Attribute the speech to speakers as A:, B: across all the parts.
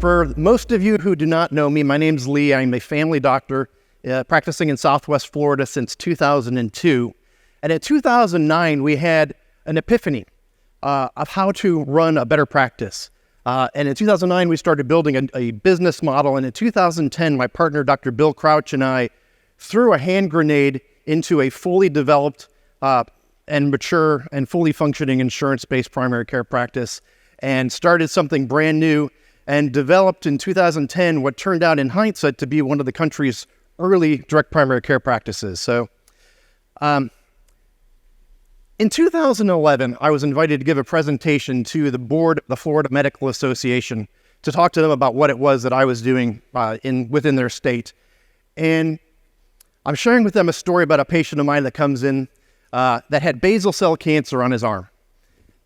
A: For most of you who do not know me, my name's Lee. I'm a family doctor practicing in Southwest Florida since 2002. And in 2009, we had an epiphany of how to run a better practice. And in 2009, we started building a business model. And in 2010, my partner, Dr. Bill Crouch, and I threw a hand grenade into a fully developed and mature and fully functioning insurance-based primary care practice and started something brand new and developed in 2010 what turned out in hindsight to be one of the country's early direct primary care practices. So in 2011, I was invited to give a presentation to the board of the Florida Medical Association to talk to them about what it was that I was doing within their state. And I'm sharing with them a story about a patient of mine that comes in that had basal cell cancer on his arm.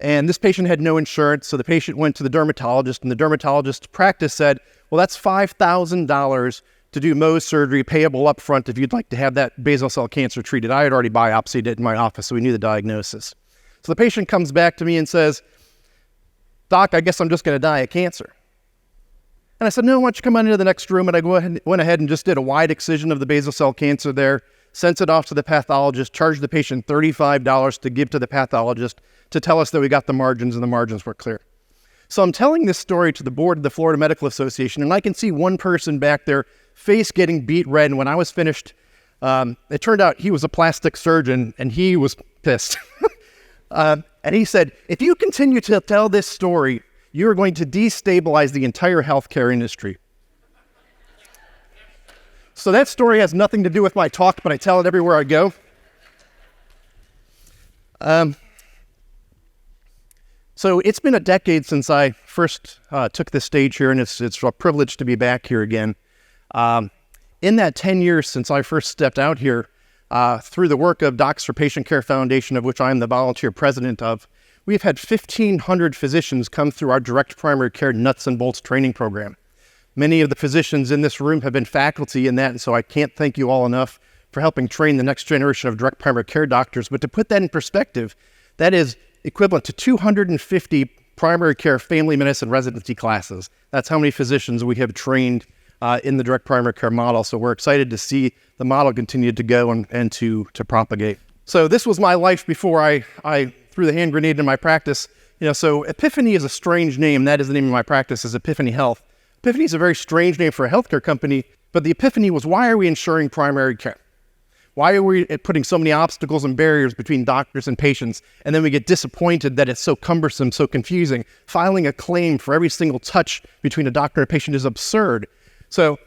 A: And this patient had no insurance, so the patient went to the dermatologist, and the dermatologist's practice said, well, that's $5,000 to do Mohs surgery payable up front if you'd like to have that basal cell cancer treated. I had already biopsied it in my office, so we knew the diagnosis. So the patient comes back to me and says, Doc, I guess I'm just going to die of cancer. And I said, no, why don't you come on into the next room? And I went ahead and just did a wide excision of the basal cell cancer there, sent it off to the pathologist, charged the patient $35 to give to the pathologist to tell us that we got the margins and the margins were clear. So I'm telling this story to the board of the Florida Medical Association, and I can see one person back there, face getting beat red. And when I was finished, it turned out he was a plastic surgeon, and he was pissed. And he said, if you continue to tell this story, you're going to destabilize the entire healthcare industry. So that story has nothing to do with my talk, but I tell it everywhere I go. So it's been a decade since I first took this stage here, and it's a privilege to be back here again. In that 10 years since I first stepped out here, through the work of Docs for Patient Care Foundation, of which I'm the volunteer president of, we've had 1,500 physicians come through our direct primary care nuts and bolts training program. Many of the physicians in this room have been faculty in that, and so I can't thank you all enough for helping train the next generation of direct primary care doctors. But to put that in perspective, that is equivalent to 250 primary care family medicine residency classes. That's how many physicians we have trained in the direct primary care model. So we're excited to see the model continue to go and to propagate. So this was my life before I threw the hand grenade in my practice. So Epiphany is a strange name. That is the name of my practice, is Epiphany Health. Epiphany is a very strange name for a healthcare company, but the epiphany was, why are we insuring primary care? Why are we putting so many obstacles and barriers between doctors and patients? And then we get disappointed that it's so cumbersome, so confusing. Filing a claim for every single touch between a doctor and a patient is absurd. So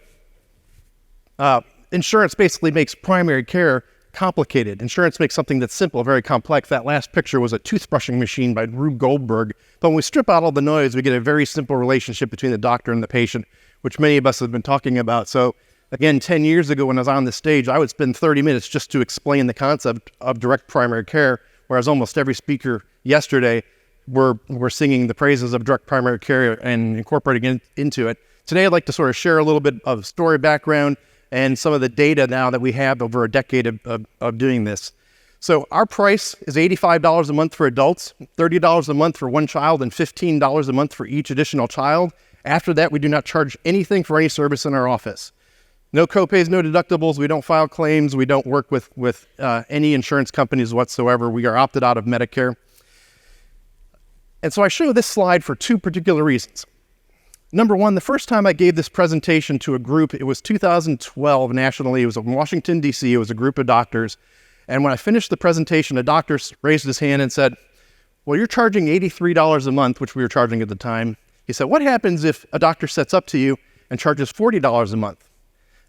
A: insurance basically makes primary care complicated. Insurance makes something that's simple very complex. That last picture was a toothbrushing machine by Rube Goldberg. But when we strip out all the noise, we get a very simple relationship between the doctor and the patient, which many of us have been talking about. So again, 10 years ago when I was on the stage, I would spend 30 minutes just to explain the concept of direct primary care, whereas almost every speaker yesterday were singing the praises of direct primary care and incorporating into it. Today, I'd like to sort of share a little bit of story background and some of the data now that we have over a decade of doing this. So our price is $85 a month for adults, $30 a month for one child, and $15 a month for each additional child. After that, we do not charge anything for any service in our office. No copays, no deductibles. We don't file claims. We don't work with any insurance companies whatsoever. We are opted out of Medicare. And so I show this slide for two particular reasons. Number one, the first time I gave this presentation to a group, it was 2012 nationally. It was in Washington, D.C. It was a group of doctors. And when I finished the presentation, a doctor raised his hand and said, well, you're charging $83 a month, which we were charging at the time. He said, what happens if a doctor sets up to you and charges $40 a month?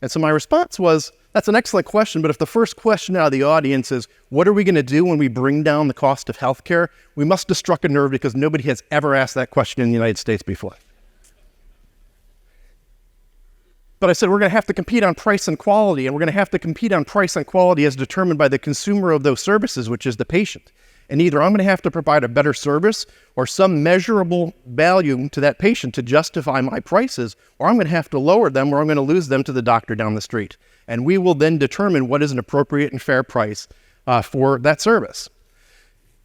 A: And so my response was, that's an excellent question, but if the first question out of the audience is, what are we going to do when we bring down the cost of healthcare? We must have struck a nerve because nobody has ever asked that question in the United States before. But I said, we're going to have to compete on price and quality, and we're going to have to compete on price and quality as determined by the consumer of those services, which is the patient. And either I'm going to have to provide a better service or some measurable value to that patient to justify my prices, or I'm going to have to lower them, or I'm going to lose them to the doctor down the street. And we will then determine what is an appropriate and fair price for that service.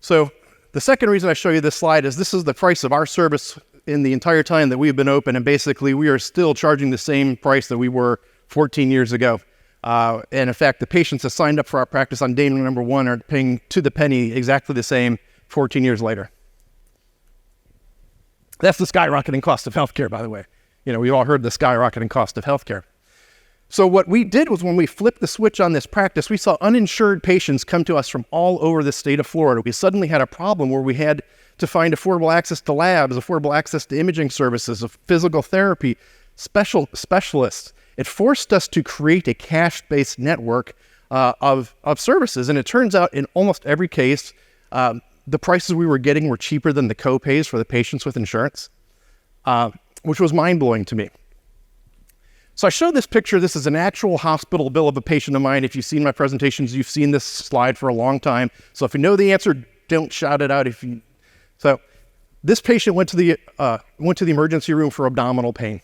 A: So the second reason I show you this slide is this is the price of our service in the entire time that we've been open, and basically we are still charging the same price that we were 14 years ago. And in fact, the patients that signed up for our practice on day number 1 are paying to the penny exactly the same 14 years later. That's the skyrocketing cost of healthcare, by the way. We've all heard the skyrocketing cost of healthcare. So what we did was when we flipped the switch on this practice, we saw uninsured patients come to us from all over the state of Florida. We suddenly had a problem where we had to find affordable access to labs, affordable access to imaging services, of physical therapy, specialists. It forced us to create a cash-based network of services. And it turns out in almost every case, the prices we were getting were cheaper than the co-pays for the patients with insurance, which was mind-blowing to me. So I showed this picture. This is an actual hospital bill of a patient of mine. If you've seen my presentations, you've seen this slide for a long time. So if you know the answer, don't shout it out. So this patient went to the emergency room for abdominal pain.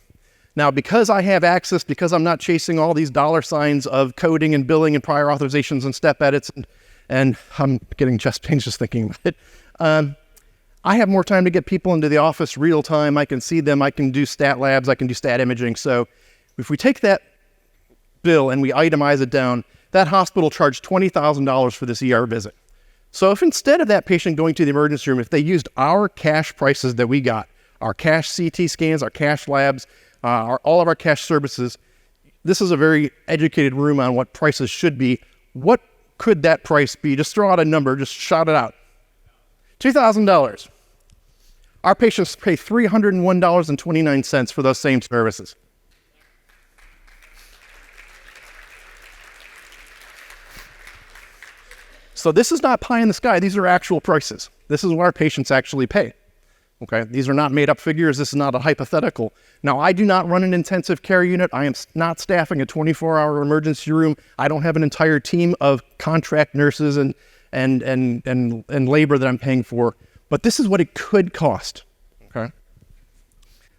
A: Now, because I have access, because I'm not chasing all these dollar signs of coding and billing and prior authorizations and step edits, and I'm getting chest pains just thinking about it, I have more time to get people into the office real time. I can see them. I can do stat labs. I can do stat imaging. So if we take that bill and we itemize it down, that hospital charged $20,000 for this ER visit. So if instead of that patient going to the emergency room, if they used our cash prices that we got, our cash CT scans, our cash labs, all of our cash services, this is a very educated room on what prices should be. What could that price be? Just throw out a number, just shout it out. $2,000. Our patients pay $301.29 for those same services. So this is not pie in the sky. These are actual prices. This is what our patients actually pay. Okay, these are not made up figures. This is not a hypothetical. Now, I do not run an intensive care unit. I am not staffing a 24-hour emergency room. I don't have an entire team of contract nurses and labor that I'm paying for. But this is what it could cost. Okay.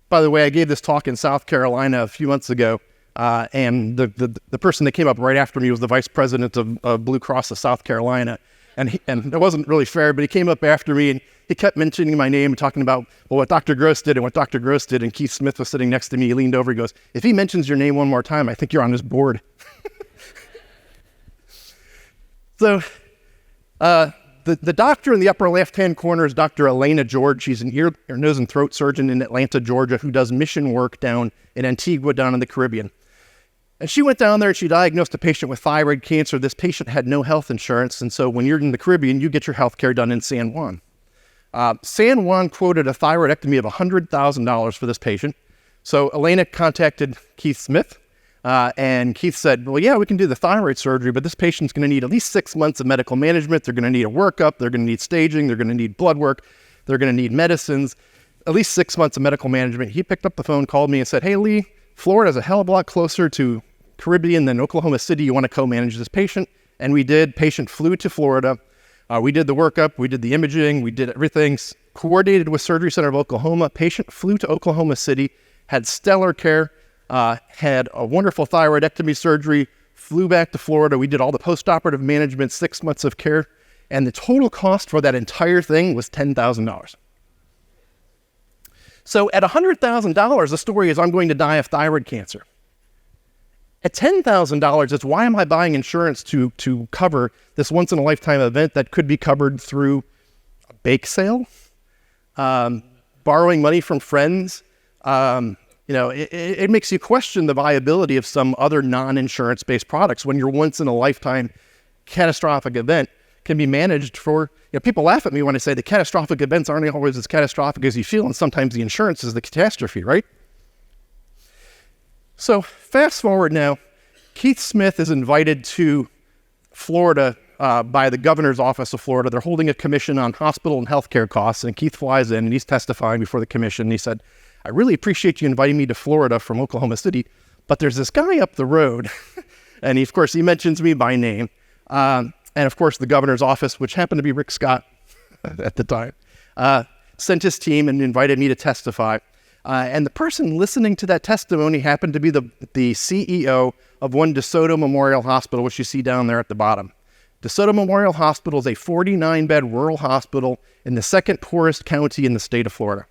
A: By the way, I gave this talk in South Carolina a few months ago, and the person that came up right after me was the vice president of Blue Cross of South Carolina. And it wasn't really fair, but he came up after me and he kept mentioning my name and talking about, well, what Dr. Gross did and what Dr. Gross did. And Keith Smith was sitting next to me. He leaned over, he goes, if he mentions your name one more time, I think you're on his board. So the doctor in the upper left-hand corner is Dr. Elena George. She's an ear, nose, and throat surgeon in Atlanta, Georgia, who does mission work down in Antigua, down in the Caribbean. And she went down there and she diagnosed a patient with thyroid cancer. This patient had no health insurance. And so when you're in the Caribbean, you get your health care done in San Juan. San Juan quoted a thyroidectomy of $100,000 for this patient. So Elena contacted Keith Smith, and Keith said, well, yeah, we can do the thyroid surgery, but this patient's going to need at least 6 months of medical management. They're going to need a workup. They're going to need staging. They're going to need blood work. They're going to need medicines, at least 6 months of medical management. He picked up the phone, called me and said, hey, Lee, Florida's a hell of a lot closer to Caribbean than Oklahoma City. You want to co-manage this patient? And we did. Patient flew to Florida. We did the workup. We did the imaging. We did everything coordinated with Surgery Center of Oklahoma. Patient flew to Oklahoma City, had stellar care, had a wonderful thyroidectomy surgery, flew back to Florida. We did all the postoperative management, 6 months of care, and the total cost for that entire thing was $10,000. So at $100,000, the story is I'm going to die of thyroid cancer. At $10,000, it's why am I buying insurance to cover this once-in-a-lifetime event that could be covered through a bake sale, borrowing money from friends. It makes you question the viability of some other non-insurance-based products when your once-in-a-lifetime catastrophic event can be managed for. People laugh at me when I say the catastrophic events aren't always as catastrophic as you feel, and sometimes the insurance is the catastrophe, right? So fast forward now, Keith Smith is invited to Florida by the governor's office of Florida. They're holding a commission on hospital and healthcare costs, and Keith flies in and he's testifying before the commission. And he said, I really appreciate you inviting me to Florida from Oklahoma City, but there's this guy up the road, and of course he mentions me by name, and of course the governor's office, which happened to be Rick Scott at the time, sent his team and invited me to testify. And the person listening to that testimony happened to be the CEO of one DeSoto Memorial Hospital, which you see down there at the bottom. DeSoto Memorial Hospital is a 49-bed rural hospital in the second poorest county in the state of Florida.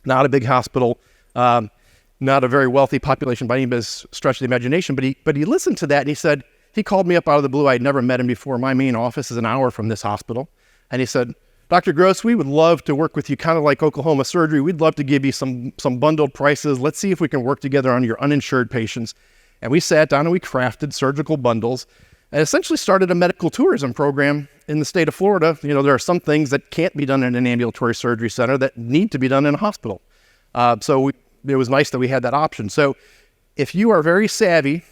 A: not a big hospital, not a very wealthy population by any stretch of the imagination, but he listened to that and he said, he called me up out of the blue. I'd never met him before. My main office is an hour from this hospital. And he said, Dr. Gross, we would love to work with you, kind of like Oklahoma Surgery. We'd love to give you some bundled prices. Let's see if we can work together on your uninsured patients. And we sat down and we crafted surgical bundles and essentially started a medical tourism program in the state of Florida. You know, there are some things that can't be done in an ambulatory surgery center that need to be done in a hospital. It was nice that we had that option. So if you are very savvy,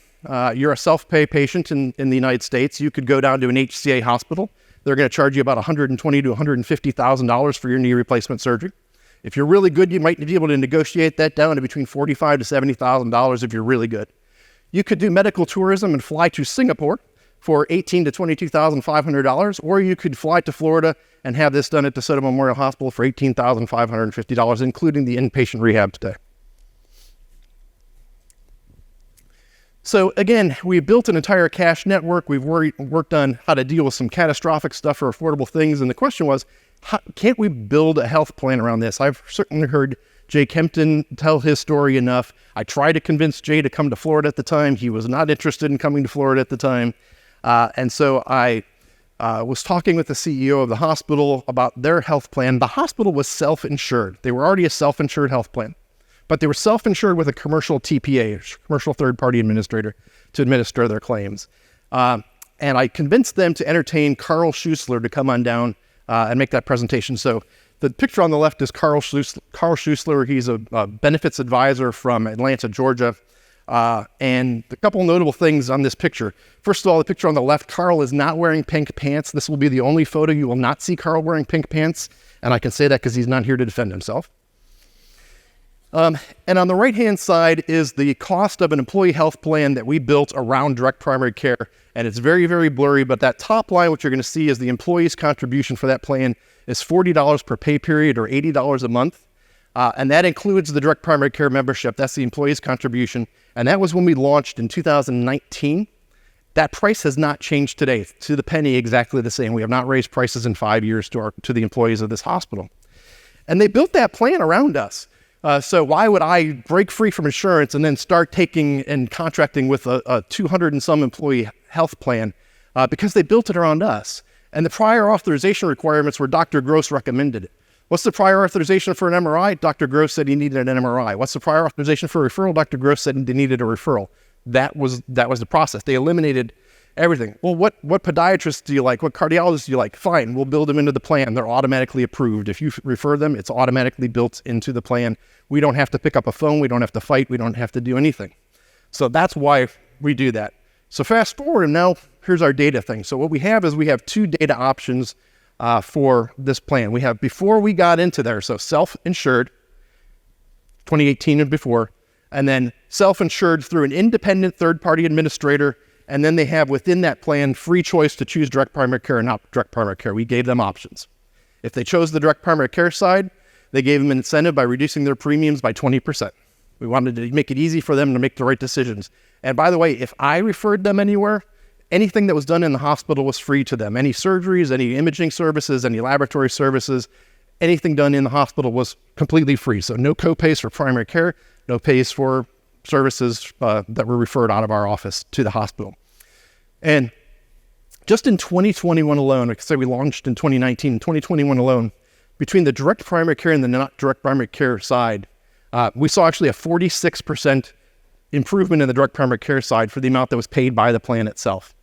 A: you're a self-pay patient in the United States, you could go down to an HCA hospital. They're going to charge you about $120,000 to $150,000 for your knee replacement surgery. If you're really good, you might be able to negotiate that down to between $45,000 to $70,000 if you're really good. You could do medical tourism and fly to Singapore for $18,000 to $22,500, or you could fly to Florida and have this done at DeSoto Memorial Hospital for $18,550, including the inpatient rehab stay. So again, we built an entire cash network. We've worked on how to deal with some catastrophic stuff for affordable things. And the question was, can't we build a health plan around this? I've certainly heard Jay Kempton tell his story enough. I tried to convince Jay to come to Florida at the time. He was not interested in coming to Florida at the time. And so I was talking with the CEO of the hospital about their health plan. The hospital was self-insured. They were already a self-insured health plan, but they were self-insured with a commercial TPA, commercial third-party administrator, to administer their claims. And I convinced them to entertain Carl Schuessler to come on down and make that presentation. So the picture on the left is Carl Schuessler. He's a benefits advisor from Atlanta, Georgia. And a couple notable things on this picture. First of all, the picture on the left, Carl is not wearing pink pants. This will be the only photo you will not see Carl wearing pink pants. And I can say that because he's not here to defend himself. And on the right-hand side is the cost of an employee health plan that we built around direct primary care. And it's very, very blurry, but that top line, what you're going to see is the employee's contribution for that plan is $40 per pay period or $80 a month. And that includes the direct primary care membership. That's the employee's contribution. And that was when we launched in 2019. That price has not changed today, to the penny, exactly the same. We have not raised prices in 5 years to the employees of this hospital. And they built that plan around us. So why would I break free from insurance and then start taking and contracting with a 200 and some employee health plan? Because they built it around us. And the prior authorization requirements were Dr. Gross recommended it. What's the prior authorization for an MRI? Dr. Gross said he needed an MRI. What's the prior authorization for a referral? Dr. Gross said they needed a referral. That was the process. They eliminated everything. Well, what podiatrists do you like? What cardiologists do you like? Fine, we'll build them into the plan. They're automatically approved. If you refer them, it's automatically built into the plan. We don't have to pick up a phone. We don't have to fight. We don't have to do anything. So that's why we do that. So fast forward, and now here's our data thing. So what we have is we have two data options for this plan. We have before we got into there, so self-insured, 2018 and before, and then self-insured through an independent third-party administrator, and then they have within that plan free choice to choose direct primary care or not direct primary care. We gave them options. If they chose the direct primary care side, they gave them an incentive by reducing their premiums by 20%. We wanted to make it easy for them to make the right decisions. And by the way, if I referred them anywhere, anything that was done in the hospital was free to them. Any surgeries, any imaging services, any laboratory services, anything done in the hospital was completely free. So no co-pays for primary care, no pays for services that were referred out of our office to the hospital. And just in 2021 alone, like I said, we launched in 2019, 2021 alone, between the direct primary care and the not direct primary care side, we saw actually a 46% improvement in the direct primary care side for the amount that was paid by the plan itself.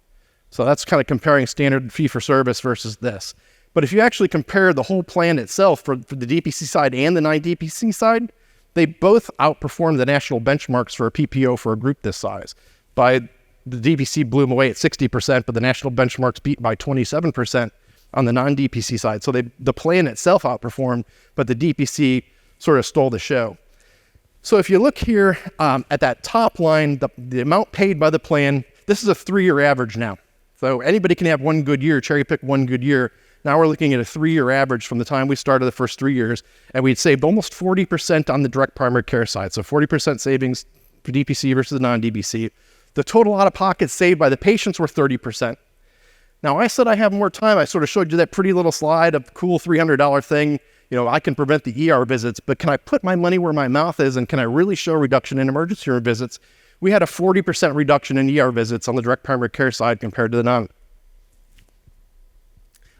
A: So that's kind of comparing standard fee for service versus this. But if you actually compare the whole plan itself for the DPC side and the non-DPC side, they both outperformed the national benchmarks for a PPO for a group this size. The DPC blew them away at 60%, but the national benchmarks beat by 27% on the non-DPC side. So the plan itself outperformed, but the DPC sort of stole the show. So if you look here at that top line, the amount paid by the plan, this is a 3-year average now. So anybody can have one good year, cherry pick one good year. Now we're looking at a 3-year average from the time we started the first 3 years, and we'd saved almost 40% on the direct primary care side. So 40% savings for DPC versus non-DPC. The total out-of-pocket saved by the patients were 30%. Now, I said I have more time. I sort of showed you that pretty little slide of cool $300 thing. I can prevent the ER visits, but can I put my money where my mouth is, and can I really show a reduction in emergency room visits? We had a 40% reduction in ER visits on the direct primary care side compared to the non.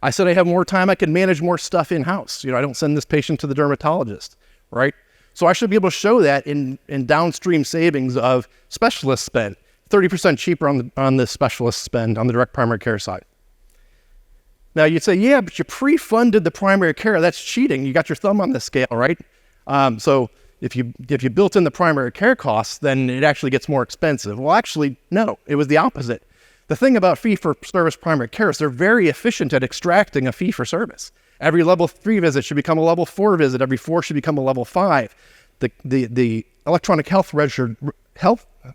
A: I said I have more time. I can manage more stuff in-house. I don't send this patient to the dermatologist, right? So I should be able to show that in downstream savings of specialist spend, 30% cheaper on the specialist spend on the direct primary care side. Now you'd say, yeah, but you pre-funded the primary care. That's cheating. You got your thumb on the scale, right? So if you built in the primary care costs, then it actually gets more expensive. Well, actually, no, it was the opposite. The thing about fee-for-service primary care is they're very efficient at extracting a fee-for-service. Every level 3 visit should become a level 4 visit. Every 4 should become a level 5. The electronic health register,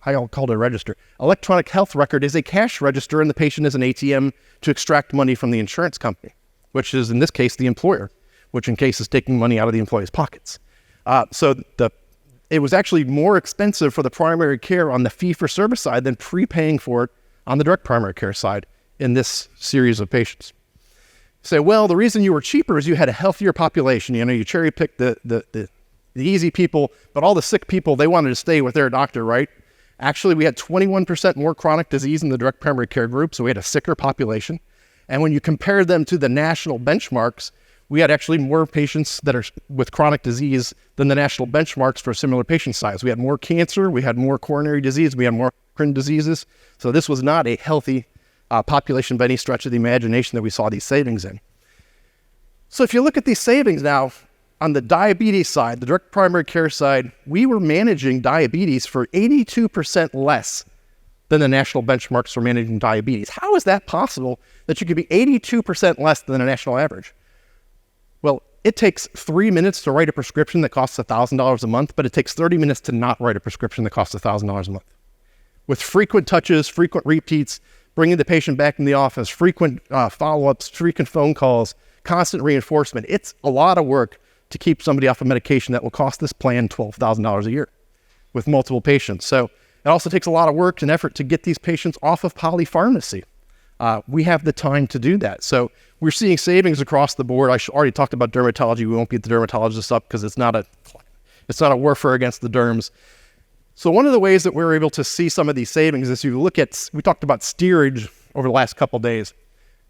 A: I'll call it a register. Electronic health record is a cash register, and the patient is an ATM to extract money from the insurance company, which is in this case the employer, which in case is taking money out of the employee's pockets. It was actually more expensive for the primary care on the fee-for-service side than prepaying for it on the direct primary care side in this series of patients. Say, well, the reason you were cheaper is you had a healthier population. You cherry-picked the easy people, but all the sick people, they wanted to stay with their doctor, right? Actually, we had 21% more chronic disease in the direct primary care group, so we had a sicker population. And when you compare them to the national benchmarks, we had actually more patients that are with chronic disease than the national benchmarks for a similar patient size. We had more cancer, we had more coronary disease, we had more endocrine diseases. So this was not a healthy population by any stretch of the imagination that we saw these savings in. So if you look at these savings now, on the diabetes side, the direct primary care side, we were managing diabetes for 82% less than the national benchmarks for managing diabetes. How is that possible that you could be 82% less than the national average? Well, it takes 3 minutes to write a prescription that costs $1,000 a month, but it takes 30 minutes to not write a prescription that costs $1,000 a month. With frequent touches, frequent repeats, bringing the patient back in the office, frequent follow-ups, frequent phone calls, constant reinforcement, it's a lot of work to keep somebody off a medication that will cost this plan $12,000 a year with multiple patients. So it also takes a lot of work and effort to get these patients off of polypharmacy. We have the time to do that. So we're seeing savings across the board. I already talked about dermatology. We won't beat the dermatologists up because it's not a warfare against the derms. So one of the ways that we're able to see some of these savings is we talked about steerage over the last couple days.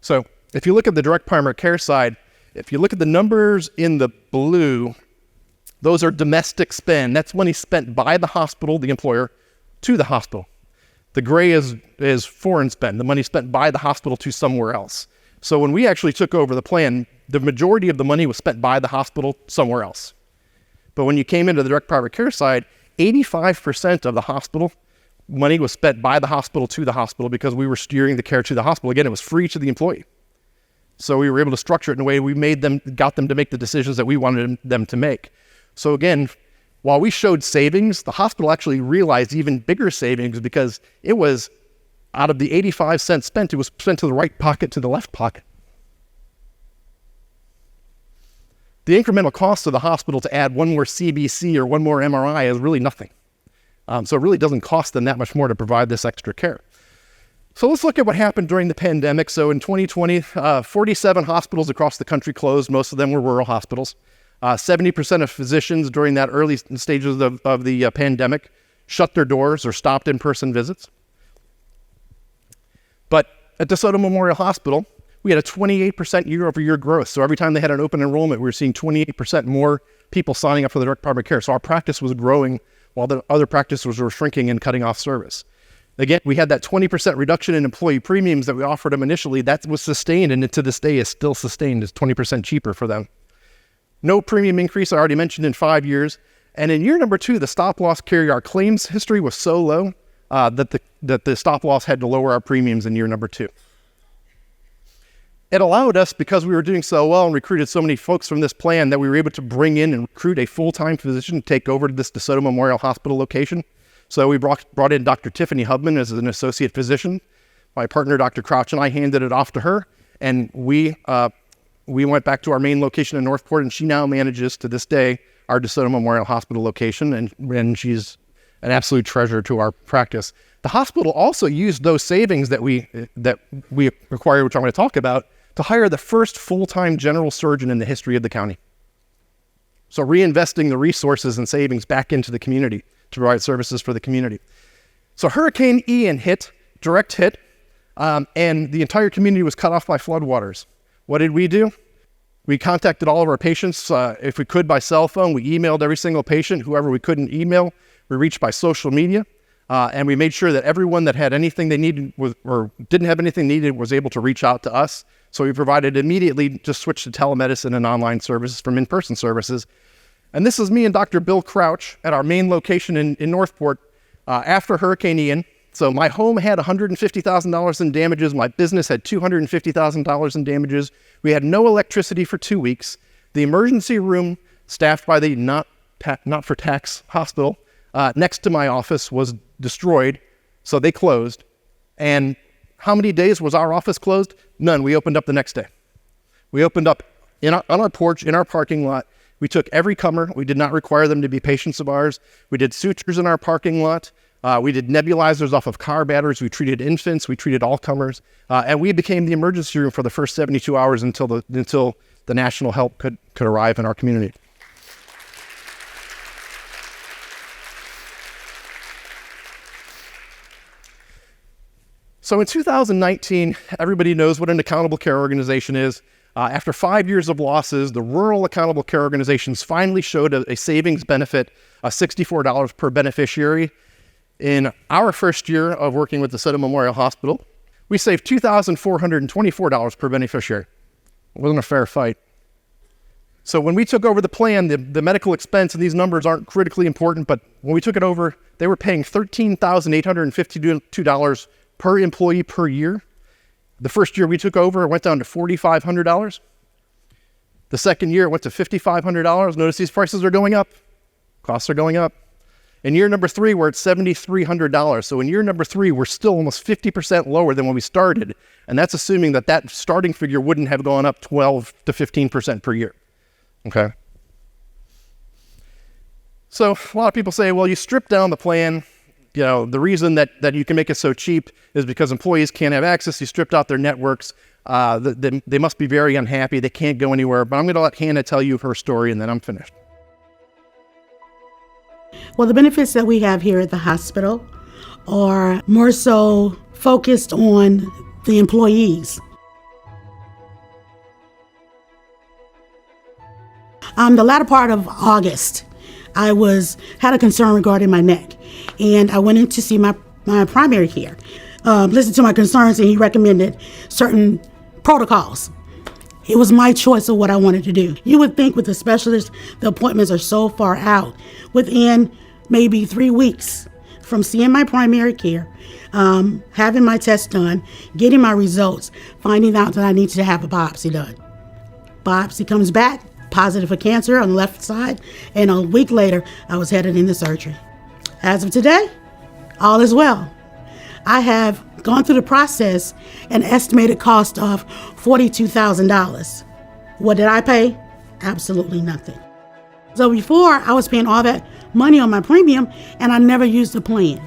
A: So if you look at the direct primary care side, if you look at the numbers in the blue, those are domestic spend. That's money spent by the hospital, the employer, to the hospital. The gray is foreign spend, the money spent by the hospital to somewhere else. So when we actually took over the plan, the majority of the money was spent by the hospital somewhere else. But when you came into the direct primary care side, 85% of the hospital money was spent by the hospital to the hospital because we were steering the care to the hospital. Again, it was free to the employee. So we were able to structure it in a way we got them to make the decisions that we wanted them to make. So again, while we showed savings, the hospital actually realized even bigger savings because it was out of the 85 cents spent, it was spent to the right pocket to the left pocket. The incremental cost of the hospital to add one more CBC or one more MRI is really nothing. So it really doesn't cost them that much more to provide this extra care. So let's look at what happened during the pandemic. So in 2020, 47 hospitals across the country closed. Most of them were rural hospitals. 70% of physicians during that early stages of the pandemic shut their doors or stopped in-person visits. But at DeSoto Memorial Hospital, we had a 28% year-over-year growth. So every time they had an open enrollment, we were seeing 28% more people signing up for the direct primary care. So our practice was growing while the other practices were shrinking and cutting off service. Again, we had that 20% reduction in employee premiums that we offered them initially. That was sustained, and to this day is still sustained. It's 20% cheaper for them. No premium increase, I already mentioned, in 5 years. And in year number 2, the stop-loss carrier, our claims history was so low that the stop-loss had to lower our premiums in year number 2. It allowed us, because we were doing so well and recruited so many folks from this plan, that we were able to bring in and recruit a full-time physician to take over to this DeSoto Memorial Hospital location. So we brought in Dr. Tiffany Hubman as an associate physician. My partner, Dr. Crouch, and I handed it off to her, and we went back to our main location in Northport, and she now manages, to this day, our DeSoto Memorial Hospital location, and she's an absolute treasure to our practice. The hospital also used those savings that we acquired, which I'm going to talk about, to hire the first full-time general surgeon in the history of the county. So reinvesting the resources and savings back into the community to provide services for the community. So Hurricane Ian hit, direct hit, and the entire community was cut off by floodwaters. What did we do? We contacted all of our patients, if we could, by cell phone. We emailed every single patient. Whoever we couldn't email, we reached by social media. And we made sure that everyone that had anything they needed or didn't have anything needed was able to reach out to us. So we provided immediately, just switched to telemedicine and online services from in-person services. And this is me and Dr. Bill Crouch at our main location in Northport after Hurricane Ian. So my home had $150,000 in damages. My business had $250,000 in damages. We had no electricity for 2 weeks. The emergency room, staffed by the not-for-tax hospital, next to my office was destroyed, so they closed. And how many days was our office closed? None. We opened up the next day. We opened up on our porch, in our parking lot. We took every comer. We did not require them to be patients of ours. We did sutures in our parking lot. We did nebulizers off of car batteries. We treated infants. We treated all comers. And we became the emergency room for the first 72 hours until the national help could arrive in our community. So in 2019, everybody knows what an accountable care organization is. After 5 years of losses, the rural accountable care organizations finally showed a savings benefit of $64 per beneficiary. In our first year of working with the Center Memorial Hospital, we saved $2,424 per beneficiary. It wasn't a fair fight. So when we took over the plan, the medical expense, and these numbers aren't critically important, but when we took it over, they were paying $13,852 per employee per year. The first year we took over, it went down to $4,500. The second year, it went to $5,500. Notice these prices are going up. Costs are going up. In year number 3, we're at $7,300. So in year number 3, we're still almost 50% lower than when we started. And that's assuming that starting figure wouldn't have gone up 12 to 15% per year. Okay? So a lot of people say, well, you strip down the plan. You know, the reason that you can make it so cheap is because employees can't have access. You stripped out their networks. They must be very unhappy. They can't go anywhere. But I'm going to let Hannah tell you her story, and then I'm finished.
B: Well, the benefits that we have here at the hospital are more so focused on the employees. The latter part of August, I had a concern regarding my neck, and I went in to see my primary care. Listened to my concerns, and he recommended certain protocols. It was my choice of what I wanted to do. You would think with the specialist, the appointments are so far out. Within maybe 3 weeks from seeing my primary care, having my test done, getting my results, finding out that I needed to have a biopsy done. Biopsy comes back, positive for cancer on the left side, and a week later, I was headed into surgery. As of today, all is well. I have gone through the process, an estimated cost of $42,000. What did I pay? Absolutely nothing. So before, I was paying all that money on my premium, and I never used the plan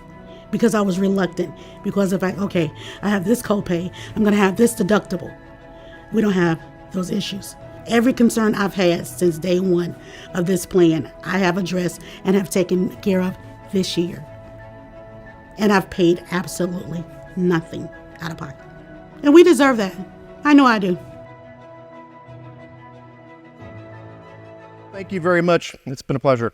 B: because I was reluctant. Because I have this copay, I'm going to have this deductible. We don't have those issues. Every concern I've had since day one of this plan, I have addressed and have taken care of this year. And I've paid absolutely nothing out of pocket. And we deserve that. I know I do.
A: Thank you very much. It's been a pleasure.